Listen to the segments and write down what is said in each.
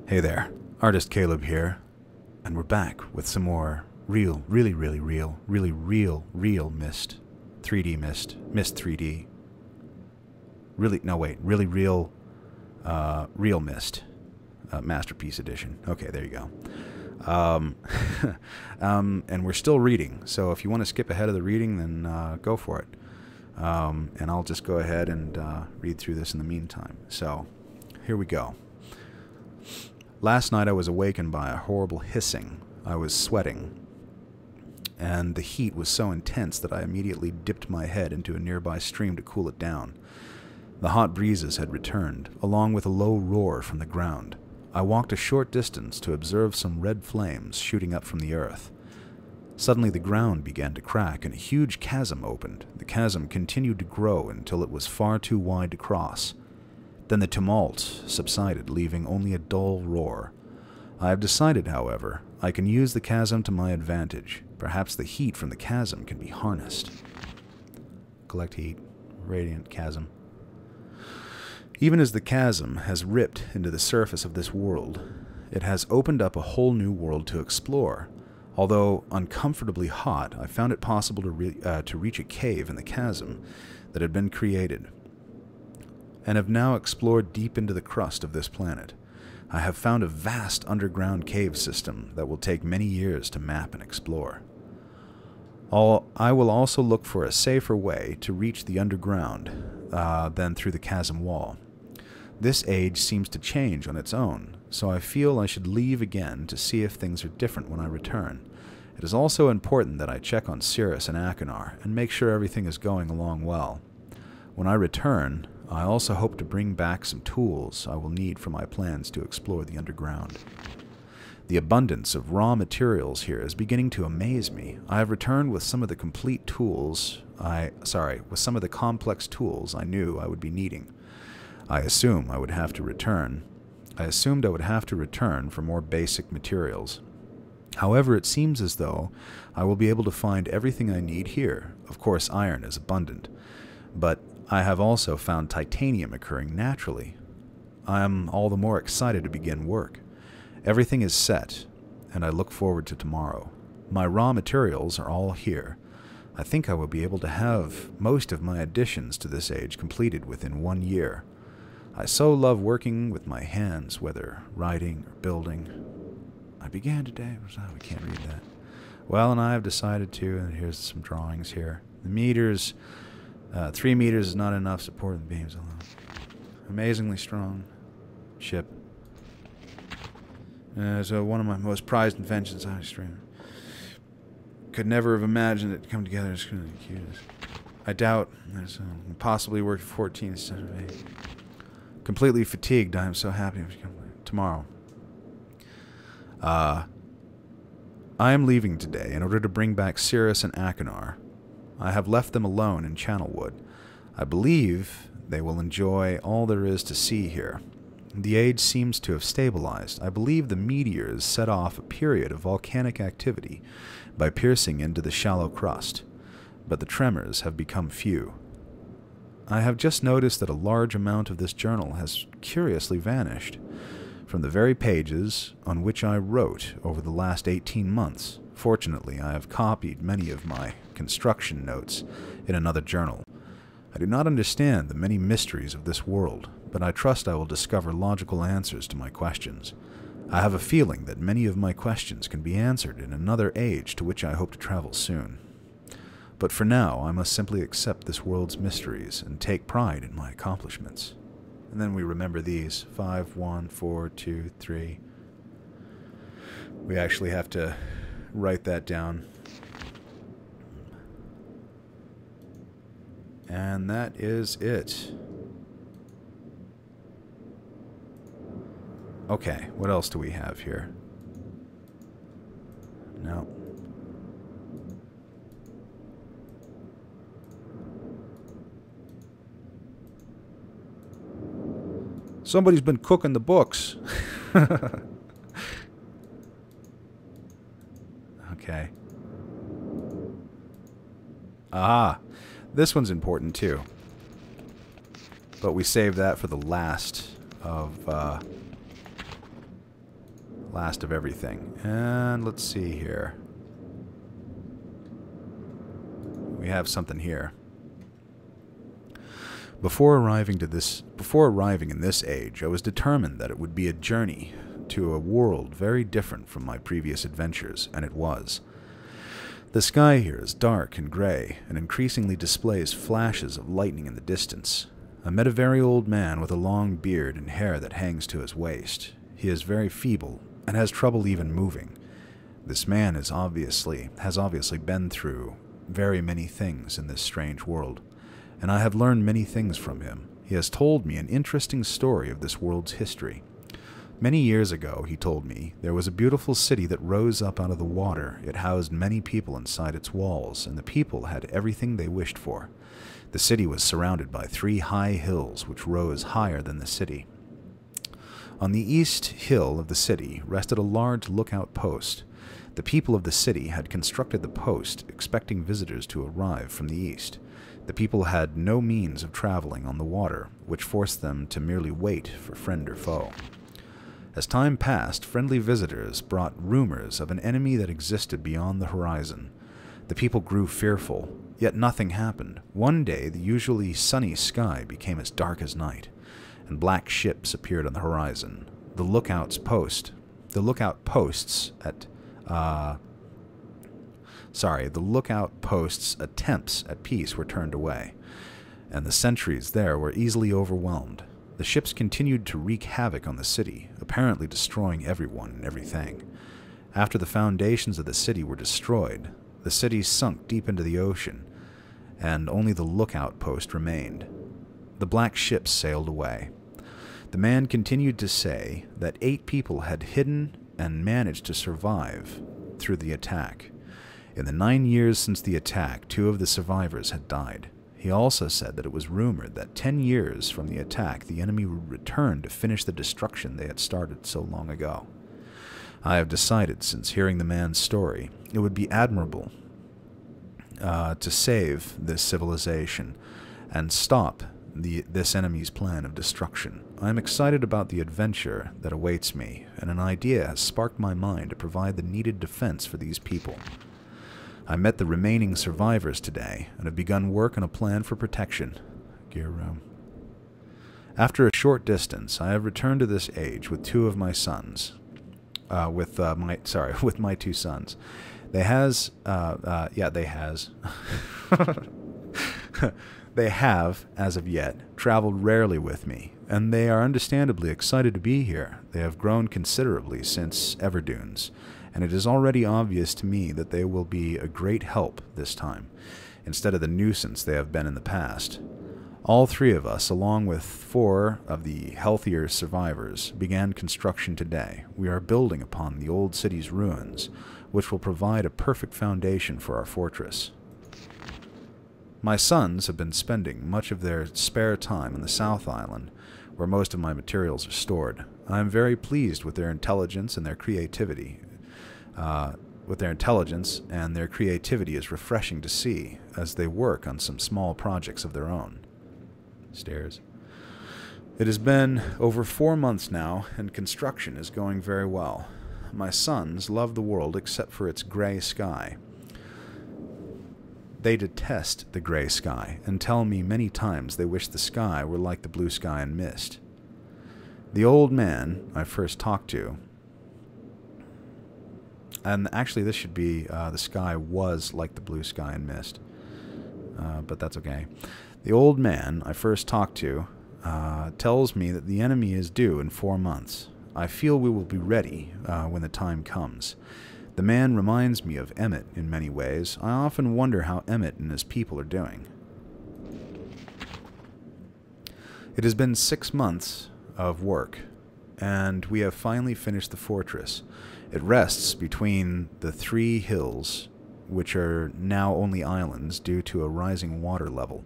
Hey there, artistcaleb here, and we're back with some more real Myst, 3D Myst, Myst 3D. Really real realMyst, Masterpiece Edition. Okay, there you go. And we're still reading, so if you want to skip ahead of the reading, then go for it. And I'll just go ahead and read through this in the meantime. So, here we go. Last night I was awakened by a horrible hissing. I was sweating, and the heat was so intense that I immediately dipped my head into a nearby stream to cool it down. The hot breezes had returned, along with a low roar from the ground. I walked a short distance to observe some red flames shooting up from the earth. Suddenly the ground began to crack and a huge chasm opened. The chasm continued to grow until it was far too wide to cross. Then the tumult subsided, leaving only a dull roar. I have decided, however, I can use the chasm to my advantage. Perhaps the heat from the chasm can be harnessed. Collect heat. Radiant chasm. Even as the chasm has ripped into the surface of this world, it has opened up a whole new world to explore. Although uncomfortably hot, I found it possible to reach a cave in the chasm that had been created, and have now explored deep into the crust of this planet. I have found a vast underground cave system that will take many years to map and explore. I will also look for a safer way to reach the underground than through the chasm wall. This age seems to change on its own, so I feel I should leave again to see if things are different when I return. It is also important that I check on Cirrus and Achenar and make sure everything is going along well. When I return, I also hope to bring back some tools I will need for my plans to explore the underground. The abundance of raw materials here is beginning to amaze me. I have returned with some of the complex tools I knew I would be needing. I assumed I would have to return for more basic materials. However, it seems as though I will be able to find everything I need here. Of course, iron is abundant, but I have also found titanium occurring naturally. I am all the more excited to begin work. Everything is set, and I look forward to tomorrow. My raw materials are all here. I think I will be able to have most of my additions to this age completed within 1 year. I so love working with my hands, whether writing or building. I began today. We can't read that. Well, and I have decided to, and here's some drawings here. The meters, 3 meters is not enough support in the beams alone. Amazingly strong ship. So one of my most prized inventions. Could never have imagined it to come together as cute. I doubt there's possibly worked 14 instead of 8. Completely fatigued. I am so happy to come tomorrow. I am leaving today in order to bring back Cirrus and Achenar. I have left them alone in Channelwood. I believe they will enjoy all there is to see here. The age seems to have stabilized. I believe the meteors set off a period of volcanic activity by piercing into the shallow crust, but the tremors have become few. I have just noticed that a large amount of this journal has curiously vanished from the very pages on which I wrote over the last 18 months. Fortunately, I have copied many of my construction notes in another journal. I do not understand the many mysteries of this world, but I trust I will discover logical answers to my questions. I have a feeling that many of my questions can be answered in another age to which I hope to travel soon. But for now, I must simply accept this world's mysteries and take pride in my accomplishments. And then we remember these. 5, 1, 4, 2, 3. We actually have to write that down. And that is it. Okay, what else do we have here? No. Somebody's been cooking the books. Okay. Ah, this one's important too. But we saved that for the last of last of everything. And let's see here. We have something here. Before arriving in this age, I was determined that it would be a journey to a world very different from my previous adventures, and it was. The sky here is dark and gray, and increasingly displays flashes of lightning in the distance. I met a very old man with a long beard and hair that hangs to his waist. He is very feeble, and has trouble even moving. This man has obviously been through very many things in this strange world, and I have learned many things from him. He has told me an interesting story of this world's history. Many years ago, he told me, there was a beautiful city that rose up out of the water. It housed many people inside its walls, and the people had everything they wished for. The city was surrounded by 3 high hills which rose higher than the city. On the east hill of the city rested a large lookout post. The people of the city had constructed the post, expecting visitors to arrive from the east. The people had no means of traveling on the water, which forced them to merely wait for friend or foe. As time passed, friendly visitors brought rumors of an enemy that existed beyond the horizon. The people grew fearful, yet nothing happened. One day, the usually sunny sky became as dark as night, and black ships appeared on the horizon. The lookout posts' attempts at peace were turned away, and the sentries there were easily overwhelmed. The ships continued to wreak havoc on the city, apparently destroying everyone and everything. After the foundations of the city were destroyed, the city sunk deep into the ocean, and only the lookout post remained. The black ships sailed away. The man continued to say that 8 people had hidden and managed to survive through the attack. In the 9 years since the attack, 2 of the survivors had died. He also said that it was rumored that 10 years from the attack, the enemy would return to finish the destruction they had started so long ago. I have decided, since hearing the man's story, it would be admirable to save this civilization and stop this enemy's plan of destruction. I am excited about the adventure that awaits me, and an idea has sparked my mind to provide the needed defense for these people. I met the remaining survivors today, and have begun work on a plan for protection. Gear room. After a short distance, I have returned to this age with 2 of my sons. With my 2 sons. They have, as of yet, traveled rarely with me, and they are understandably excited to be here. They have grown considerably since Everdunes, and it is already obvious to me that they will be a great help this time, instead of the nuisance they have been in the past. All 3 of us, along with 4 of the healthier survivors, began construction today. We are building upon the old city's ruins, which will provide a perfect foundation for our fortress. My sons have been spending much of their spare time on the South Island, where most of my materials are stored. I am very pleased with their intelligence and their creativity. Their creativity is refreshing to see as they work on some small projects of their own. Stairs. It has been over 4 months now, and construction is going very well. My sons love the world except for its gray sky. They detest the gray sky, and tell me many times they wish the sky were like the blue sky in Myst. The old man I first talked to, and actually this should be the sky was like the blue sky in Myst, but that's okay. The old man I first talked to tells me that the enemy is due in 4 months. I feel we will be ready when the time comes. The man reminds me of Emmett in many ways. I often wonder how Emmett and his people are doing. It has been 6 months of work, and we have finally finished the fortress. It rests between the 3 hills, which are now only islands due to a rising water level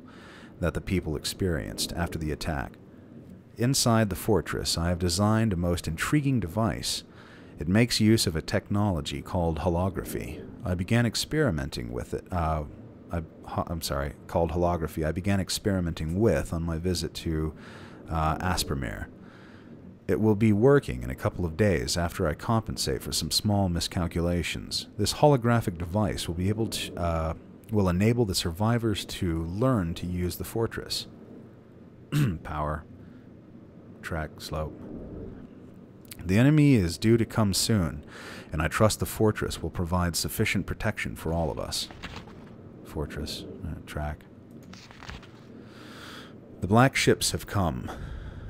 that the people experienced after the attack. Inside the fortress, I have designed a most intriguing device. It makes use of a technology called holography. I began experimenting with it. Called holography. I began experimenting with on my visit to Aspermere. It will be working in a couple of days after I compensate for some small miscalculations. This holographic device will be able to will enable the survivors to learn to use the fortress. Power. Track slope. The enemy is due to come soon, and I trust the fortress will provide sufficient protection for all of us. Fortress. Track. The black ships have come.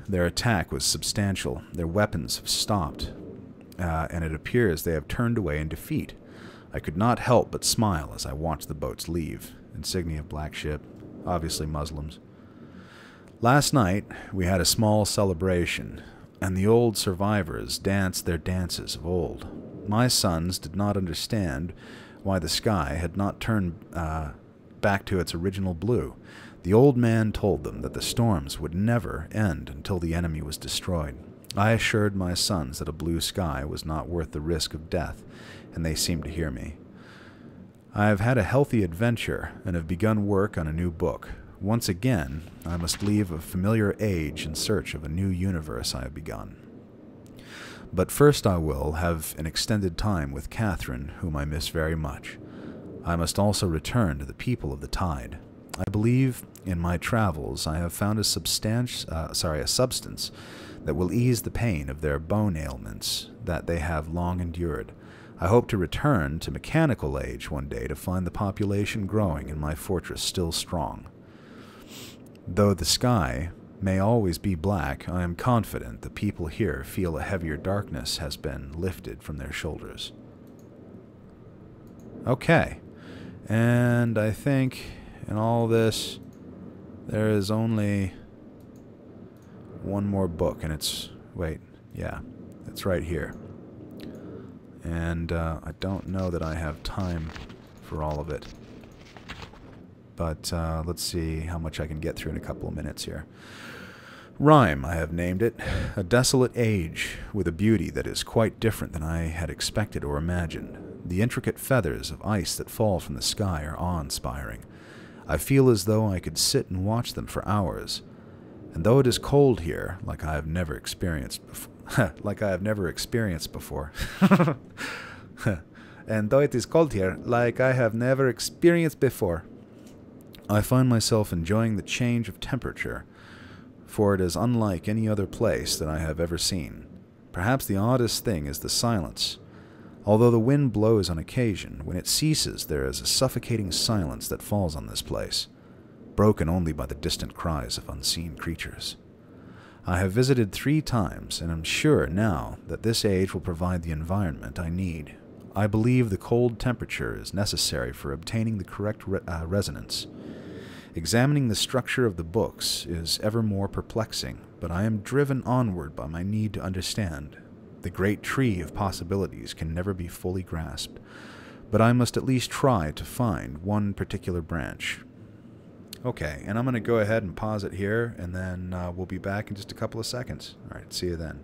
Their attack was substantial. Their weapons have stopped, and it appears they have turned away in defeat. I could not help but smile as I watched the boats leave. Insignia of black ship. Obviously Muslims. Last night, we had a small celebration, and the old survivors danced their dances of old. My sons did not understand why the sky had not turned back to its original blue. The old man told them that the storms would never end until the enemy was destroyed. I assured my sons that a blue sky was not worth the risk of death, and they seemed to hear me. I have had a healthy adventure and have begun work on a new book. Once again, I must leave a familiar age in search of a new universe I have begun. But first I will have an extended time with Catherine, whom I miss very much. I must also return to the people of the tide. I believe in my travels I have found a substance that will ease the pain of their bone ailments that they have long endured. I hope to return to mechanical age one day to find the population growing and my fortress still strong. Though the sky may always be black, I am confident the people here feel a heavier darkness has been lifted from their shoulders. Okay, and I think in all this, there is only one more book, and it's, wait, yeah, it's right here. And I don't know that I have time for all of it. But let's see how much I can get through in a couple of minutes here. Rhyme, I have named it. A desolate age, with a beauty that is quite different than I had expected or imagined. The intricate feathers of ice that fall from the sky are awe-inspiring. I feel as though I could sit and watch them for hours. And though it is cold here, like I have never experienced before, and though it is cold here, like I have never experienced before, I find myself enjoying the change of temperature, for it is unlike any other place that I have ever seen. Perhaps the oddest thing is the silence. Although the wind blows on occasion, when it ceases there is a suffocating silence that falls on this place, broken only by the distant cries of unseen creatures. I have visited 3 times, and am sure now that this age will provide the environment I need. I believe the cold temperature is necessary for obtaining the correct resonance. Examining the structure of the books is ever more perplexing, but I am driven onward by my need to understand. The great tree of possibilities can never be fully grasped, but I must at least try to find one particular branch. Okay, and I'm going to go ahead and pause it here, and then we'll be back in just a couple of seconds. All right, see you then.